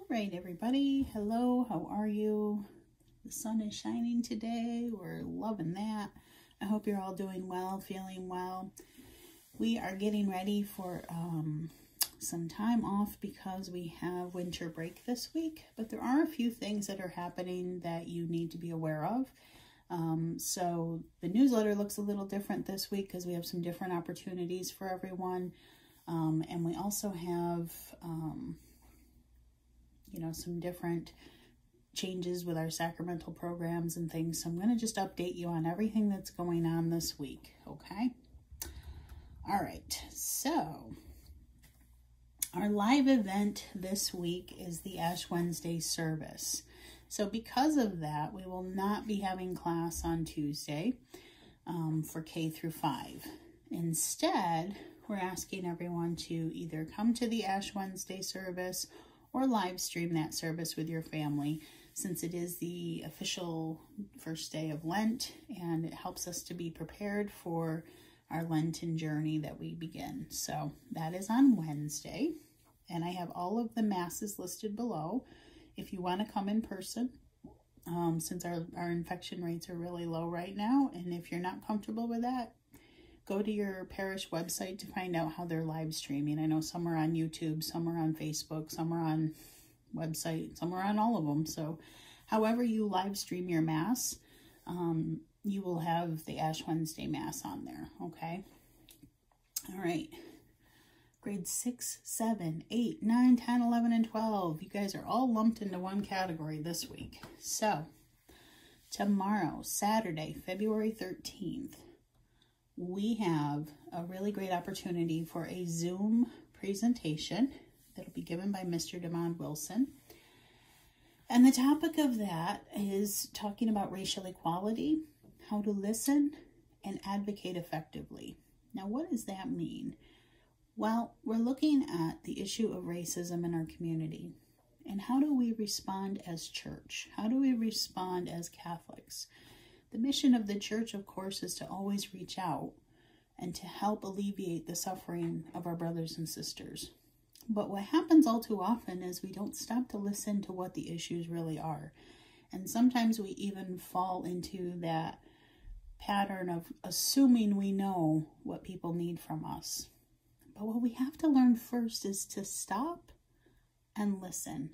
right, everybody. Hello, how are you? The sun is shining today. We're loving that. I hope you're all doing well, feeling well. We are getting ready for some time off because we have winter break this week, but there are a few things that are happening that you need to be aware of. So the newsletter looks a little different this week because we have some different opportunities for everyone. And we also have, some different changes with our sacramental programs and things. So I'm going to just update you on everything that's going on this week, okay? All right, so our live event this week is the Ash Wednesday service. So because of that, we will not be having class on Tuesday for K through 5. Instead, we're asking everyone to either come to the Ash Wednesday service or live stream that service with your family, since it is the official first day of Lent, and it helps us to be prepared for our Lenten journey that we begin. So that is on Wednesday, and I have all of the masses listed below if you want to come in person, since our infection rates are really low right now. And if you're not comfortable with that, go to your parish website to find out how they're live streaming. I know some are on YouTube, some are on Facebook, some are on website, some are on all of them. So however you live stream your Mass, you will have the Ash Wednesday Mass on there, okay? All right. Grades 6, 7, 8, 9, 10, 11, and 12. You guys are all lumped into one category this week. So tomorrow, Saturday, February 13th, we have a really great opportunity for a Zoom presentation that'll be given by Mr. DeMond Wilson. And the topic of that is talking about racial equality, how to listen and advocate effectively. Now, what does that mean? Well, we're looking at the issue of racism in our community. And how do we respond as church? How do we respond as Catholics? The mission of the church, of course, is to always reach out and to help alleviate the suffering of our brothers and sisters. But what happens all too often is we don't stop to listen to what the issues really are. And sometimes we even fall into that pattern of assuming we know what people need from us. But what we have to learn first is to stop and listen.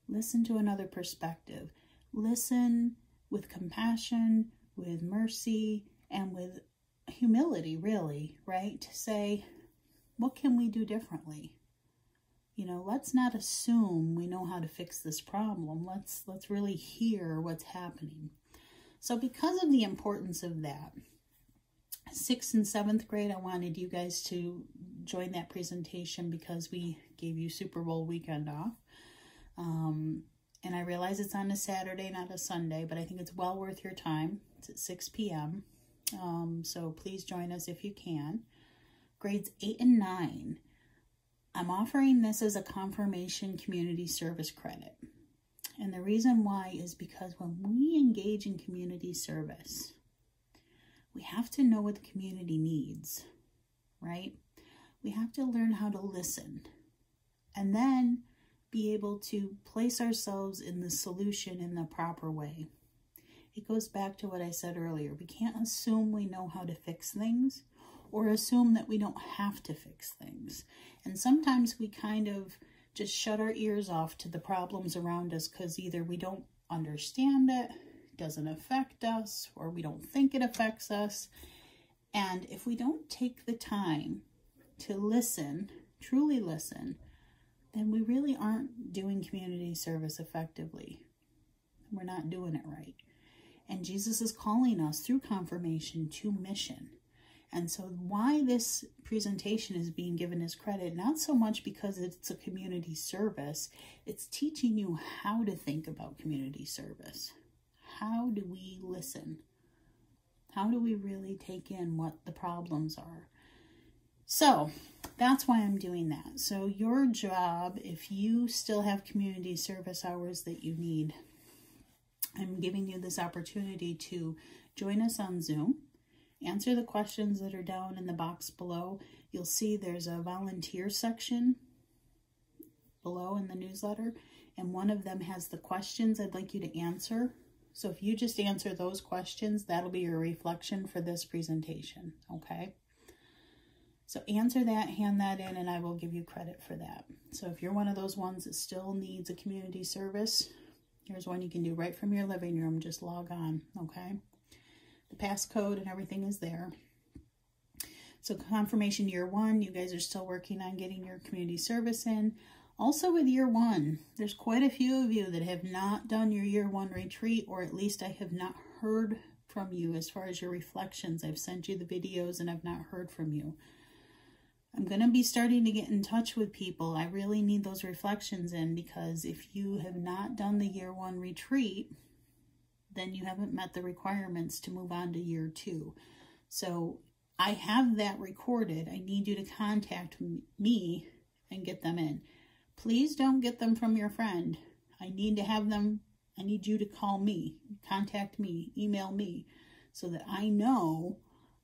Listen to another perspective. Listen with compassion, with mercy, and with humility, really, right? To say, what can we do differently? Let's not assume we know how to fix this problem. Let's really hear what's happening. So because of the importance of that, 6th and 7th grade, I wanted you guys to join that presentation because we gave you Super Bowl weekend off. And I realize it's on a Saturday, not a Sunday, but I think it's well worth your time. It's at 6 p.m. So please join us if you can. Grades 8 and 9. I'm offering this as a confirmation community service credit. And the reason why is because when we engage in community service, we have to know what the community needs, right? We have to learn how to listen and then be able to place ourselves in the solution in the proper way. It goes back to what I said earlier. We can't assume we know how to fix things or assume that we don't have to fix things. And sometimes we kind of just shut our ears off to the problems around us because either we don't understand it, doesn't affect us, or we don't think it affects us. And if we don't take the time to listen, truly listen, then we really aren't doing community service effectively. We're not doing it right. And Jesus is calling us through confirmation to mission. And so why this presentation is being given as credit, not so much because it's a community service, it's teaching you how to think about community service. How do we listen? How do we really take in what the problems are? So that's why I'm doing that. So your job, if you still have community service hours that you need, I'm giving you this opportunity to join us on Zoom. Answer the questions that are down in the box below. You'll see there's a volunteer section below in the newsletter, and one of them has the questions I'd like you to answer. So if you just answer those questions, that'll be your reflection for this presentation, okay? So answer that, hand that in, and I will give you credit for that. So if you're one of those ones that still needs a community service, here's one you can do right from your living room. Just log on, okay? The passcode and everything is there. So confirmation year 1, you guys are still working on getting your community service in. Also with year 1, there's quite a few of you that have not done your year 1 retreat, or at least I have not heard from you as far as your reflections. I've sent you the videos and I've not heard from you. I'm going to be starting to get in touch with people. I really need those reflections in, because if you have not done the year 1 retreat, then you haven't met the requirements to move on to year 2. So I have that recorded. I need you to contact me and get them in. Please don't get them from your friend. I need to have them. I need you to call me, contact me, email me, so that I know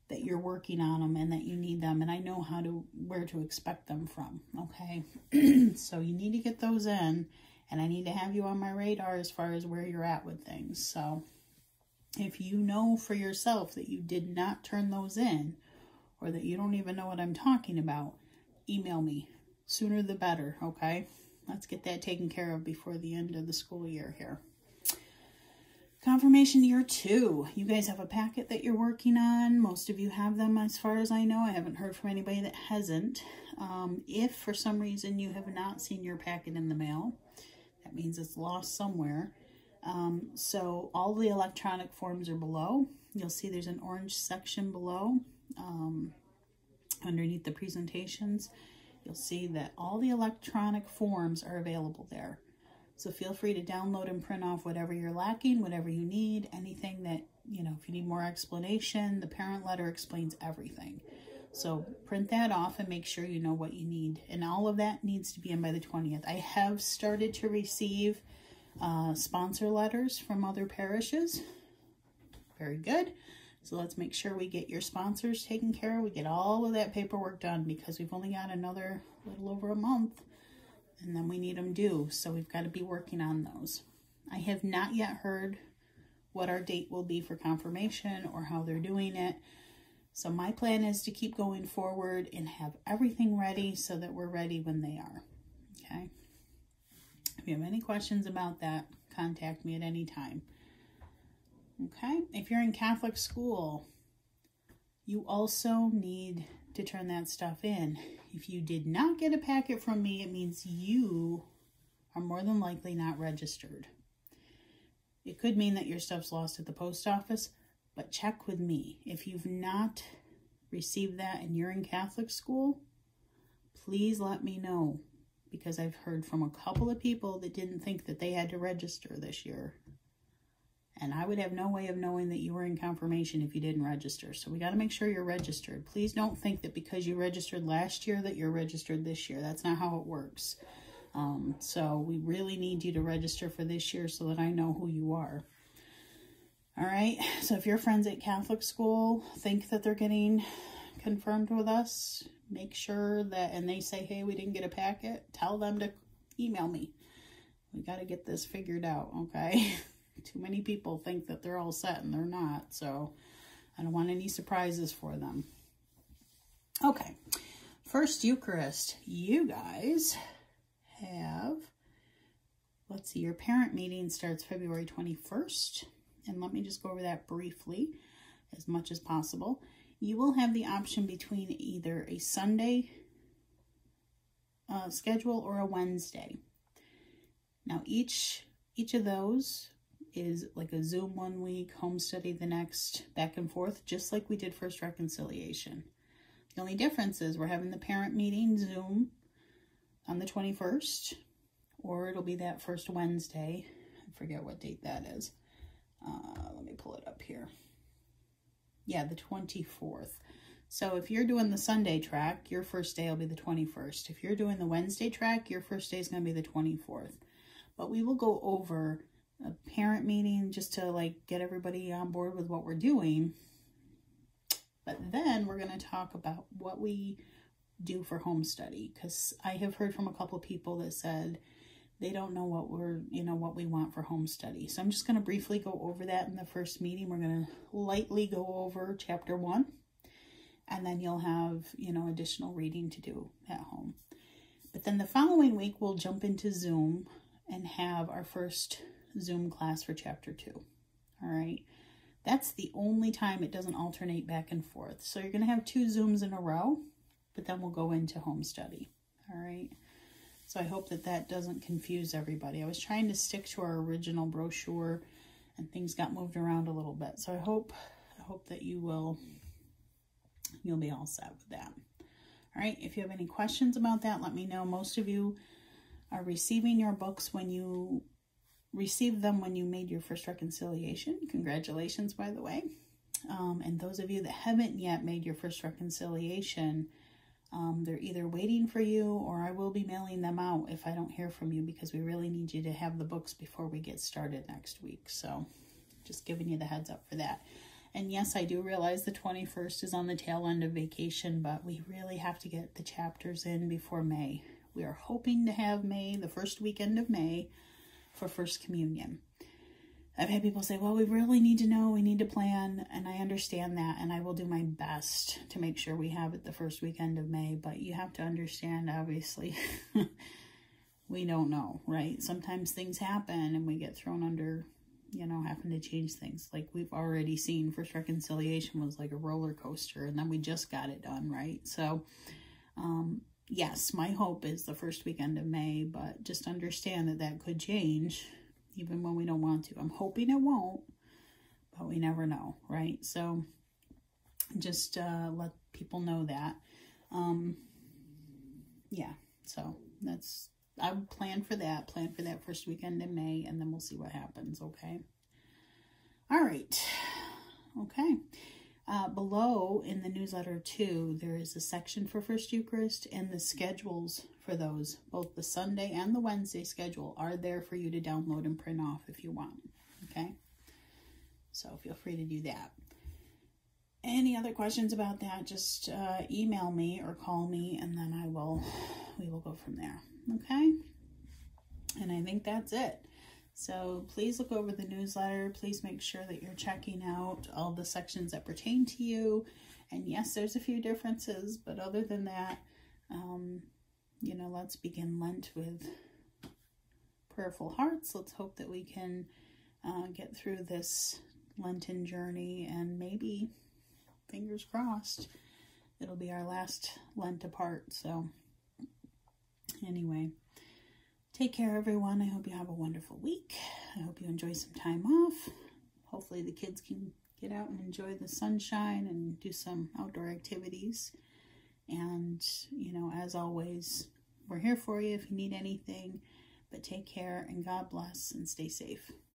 that you're working on them and that you need them, and I know where to expect them from, okay? So you need to get those in, and I need to have you on my radar as far as where you're at with things. So if you know for yourself that you did not turn those in, or that you don't even know what I'm talking about, email me. Sooner the better, okay? Let's get that taken care of before the end of the school year here. Confirmation year 2. You guys have a packet that you're working on. Most of you have them as far as I know. I haven't heard from anybody that hasn't. If for some reason you have not seen your packet in the mail, that means it's lost somewhere. So all the electronic forms are below. You'll see there's an orange section below underneath the presentations. You'll see that all the electronic forms are available there. So feel free to download and print off whatever you're lacking, whatever you need, anything that, you know, if you need more explanation, the parent letter explains everything. So print that off and make sure you know what you need. And all of that needs to be in by the 20th. I have started to receive sponsor letters from other parishes. Very good. So let's make sure we get your sponsors taken care of. We get all of that paperwork done, because we've only got another little over a month, and then we need them due. So we've got to be working on those. I have not yet heard what our date will be for confirmation or how they're doing it. So my plan is to keep going forward and have everything ready so that we're ready when they are. Okay. If you have any questions about that, contact me at any time. Okay, if you're in Catholic school, you also need to turn that stuff in. If you did not get a packet from me, it means you are more than likely not registered. It could mean that your stuff's lost at the post office, but check with me. If you've not received that and you're in Catholic school, please let me know, because I've heard from a couple of people that didn't think that they had to register this year. And I would have no way of knowing that you were in confirmation if you didn't register. So we got to make sure you're registered. Please don't think that because you registered last year that you're registered this year. That's not how it works. So we really need you to register for this year so that I know who you are. All right. So if your friends at Catholic school think that they're getting confirmed with us, make sure that, and they say, hey, we didn't get a packet, tell them to email me. We got to get this figured out, okay? Too many people think that they're all set and they're not, so I don't want any surprises for them. Okay, First Eucharist. You guys have, let's see, your parent meeting starts February 21st, and let me just go over that briefly as much as possible. You will have the option between either a Sunday schedule or a Wednesday. Now each of those is like a Zoom 1 week, home study the next, back and forth, just like we did First Reconciliation. The only difference is we're having the parent meeting Zoom on the 21st, or it'll be that first Wednesday. I forget what date that is. Let me pull it up here. Yeah, the 24th. So if you're doing the Sunday track, your first day will be the 21st. If you're doing the Wednesday track, your first day is going to be the 24th. But we will go over a parent meeting just to like get everybody on board with what we're doing. But then we're going to talk about what we do for home study, because I have heard from a couple of people that said they don't know what what we want for home study. So I'm just going to briefly go over that in the first meeting. We're going to lightly go over chapter 1, and then you'll have, additional reading to do at home. But then the following week, we'll jump into Zoom and have our first Zoom class for chapter 2. All right. That's the only time it doesn't alternate back and forth. So you're going to have 2 Zooms in a row, but then we'll go into home study. All right. So I hope that doesn't confuse everybody. I was trying to stick to our original brochure and things got moved around a little bit. So I hope that you'll be all set with that. All right. If you have any questions about that, let me know. Most of you are receiving your books when you received them when you made your first reconciliation. Congratulations, by the way. And those of you that haven't yet made your first reconciliation, they're either waiting for you, or I will be mailing them out if I don't hear from you, because we really need you to have the books before we get started next week. So just giving you the heads up for that. And yes, I do realize the 21st is on the tail end of vacation, but we really have to get the chapters in before May. We are hoping to have May, the first weekend of May, for First Communion. I've had people say, well, we really need to know, we need to plan, and I understand that, and I will do my best to make sure we have it the first weekend of May, but you have to understand, obviously, we don't know, right? Sometimes things happen, and we get thrown under, having to change things. Like we've already seen, First Reconciliation was like a roller coaster, and then we just got it done, right? So, yes, my hope is the first weekend of May, but just understand that could change even when we don't want to. I'm hoping it won't, but we never know, right? So just let people know that. Yeah, so I would plan for that first weekend in May, and then we'll see what happens, okay? All right, okay. Below in the newsletter too, there is a section for First Eucharist, and the schedules for those, both the Sunday and the Wednesday schedule, are there for you to download and print off if you want, okay? So feel free to do that. Any other questions about that, just email me or call me, and then we will go from there, okay? And I think that's it. So please look over the newsletter. Please make sure that you're checking out all the sections that pertain to you. And yes, there's a few differences, but other than that, let's begin Lent with prayerful hearts. Let's hope that we can get through this Lenten journey, and maybe, fingers crossed, it'll be our last Lent apart. So anyway, take care, everyone. I hope you have a wonderful week. I hope you enjoy some time off. Hopefully the kids can get out and enjoy the sunshine and do some outdoor activities. And, as always, we're here for you if you need anything. But take care, and God bless, and stay safe.